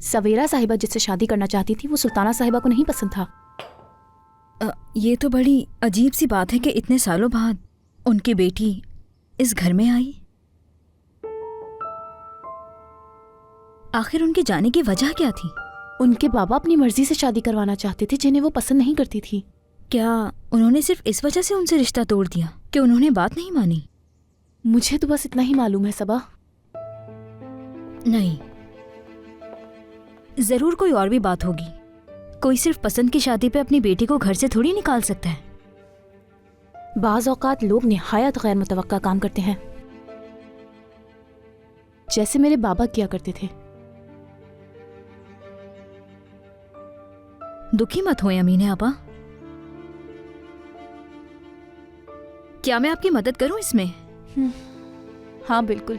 सवेरा साहिबा जिससे शादी करना चाहती थी वो सुल्ताना साहिबा को नहीं पसंद था। ये तो बड़ी अजीब सी बात है कि इतने सालों बाद उनकी बेटी इस घर में आई। आखिर उनके जाने की वजह क्या थी? उनके बाबा अपनी मर्जी से शादी करवाना चाहते थे जिन्हें वो पसंद नहीं करती थी। क्या उन्होंने सिर्फ इस वजह से उनसे रिश्ता तोड़ दिया कि उन्होंने बात नहीं मानी? मुझे तो बस इतना ही मालूम है सबा। नहीं, जरूर कोई और भी बात होगी। कोई सिर्फ पसंद की शादी पे अपनी बेटी को घर से थोड़ी निकाल सकता है। बाज़ औक़ात लोग निहायत गैर मुतवक्का काम करते हैं, जैसे मेरे बाबा किया करते थे। दुखी मत होएं अमीने आपा। क्या मैं आपकी मदद करूं इसमें? हाँ बिल्कुल।